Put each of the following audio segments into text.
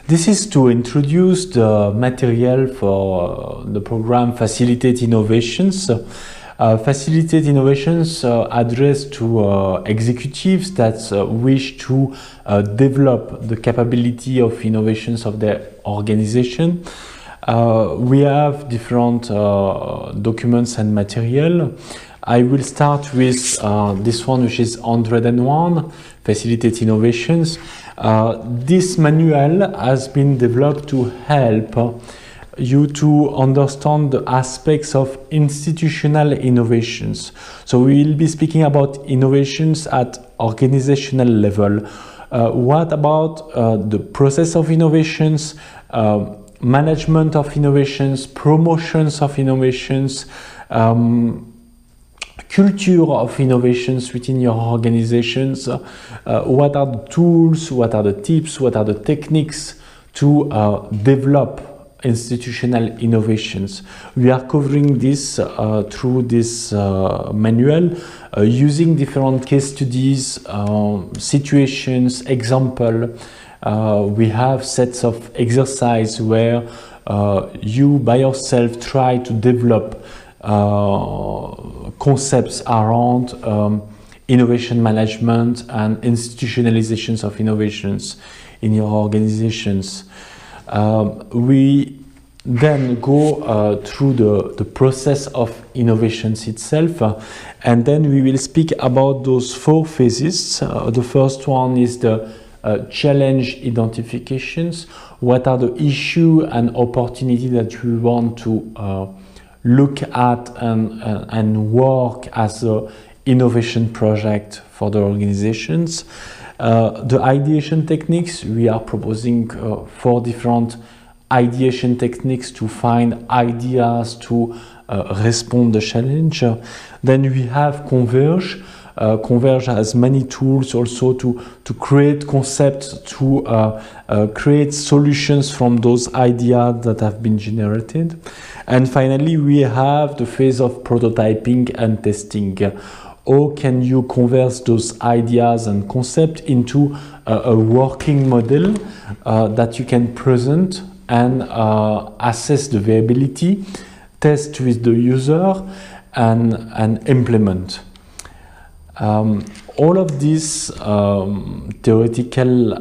This is to introduce the material for the program Facilitate Innovations. Facilitate Innovations address to executives that wish to develop the capability of innovations of their organization. We have different documents and material. I will start with this one, which is 101, Facilitate Innovations. This manual has been developed to help you to understand the aspects of institutional innovations. So we will be speaking about innovations at organizational level. What about the process of innovations, management of innovations, promotions of innovations, culture of innovations within your organizations? What are the tools, what are the tips, what are the techniques to develop institutional innovations? We are covering this through this manual using different case studies, situations, example. We have sets of exercise where you by yourself try to develop concepts around innovation management and institutionalizations of innovations in your organizations. We then go through the process of innovations itself, and then we will speak about those 4 phases. The first one is the challenge identifications. What are the issue and opportunity that we want to look at and work as an innovation project for the organizations. The ideation techniques, we are proposing 4 different ideation techniques to find ideas to respond the challenge. Then we have Converge. Converge has many tools also to create concepts, to create solutions from those ideas that have been generated. And finally, we have the phase of prototyping and testing. How can you convert those ideas and concepts into a working model that you can present and assess the viability, test with the user, and implement. All of these theoretical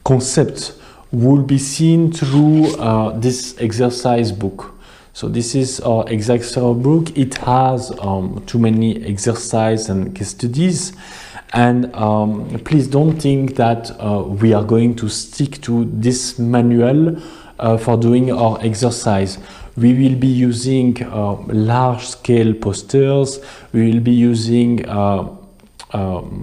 concepts will be seen through this exercise book. So this is our exercise book. It has too many exercises and case studies, and please don't think that we are going to stick to this manual for doing our exercise. We will be using large-scale posters. We will be using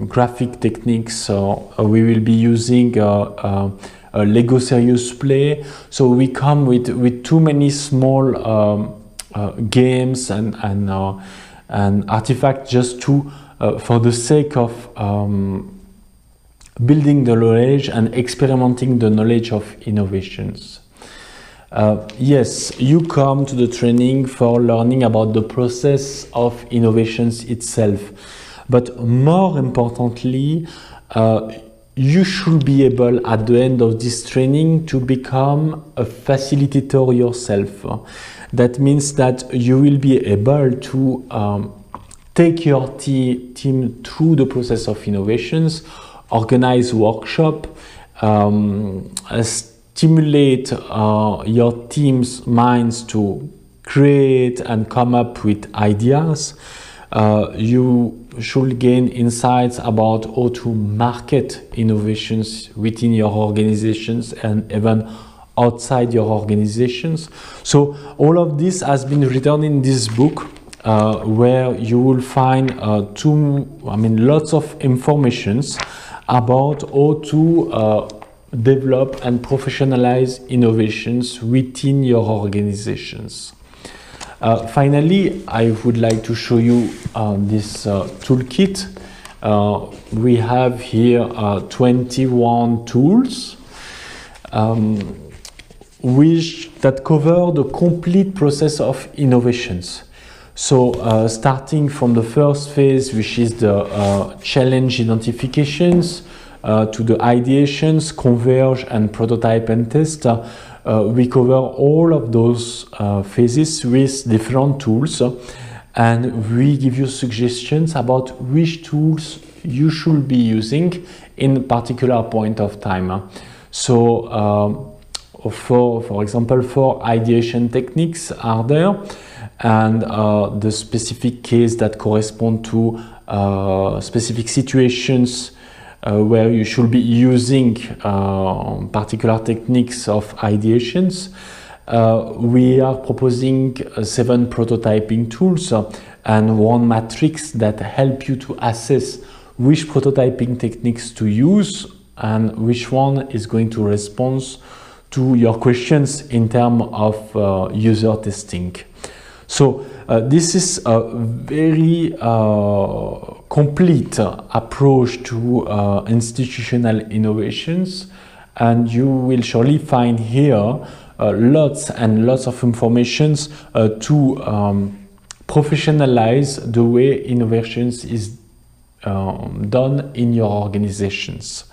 graphic techniques. We will be using a Lego serious play. So we come with too many small games and artifacts just to for the sake of building the knowledge and experimenting the knowledge of innovations. Yes, you come to the training for learning about the process of innovations itself, but more importantly, you should be able at the end of this training to become a facilitator yourself. That means that you will be able to take your team through the process of innovations, organize workshop, stimulate your team's minds to create and come up with ideas. You should gain insights about how to market innovations within your organizations and even outside your organizations. So all of this has been written in this book, where you will find lots of informations about how to develop and professionalize innovations within your organizations. Finally, I would like to show you this toolkit. We have here 21 tools that cover the complete process of innovations. So starting from the first phase, which is the challenge identifications, to the ideations, converge, and prototype and test. We cover all of those phases with different tools, and we give you suggestions about which tools you should be using in a particular point of time. So for example, 4 ideation techniques are there, and the specific case that correspond to specific situations where you should be using particular techniques of ideations. We are proposing 7 prototyping tools and 1 matrix that help you to assess which prototyping techniques to use and which one is going to respond to your questions in terms of user testing. So this is a very complete approach to institutional innovations, and you will surely find here lots and lots of information to professionalize the way innovations is done in your organizations.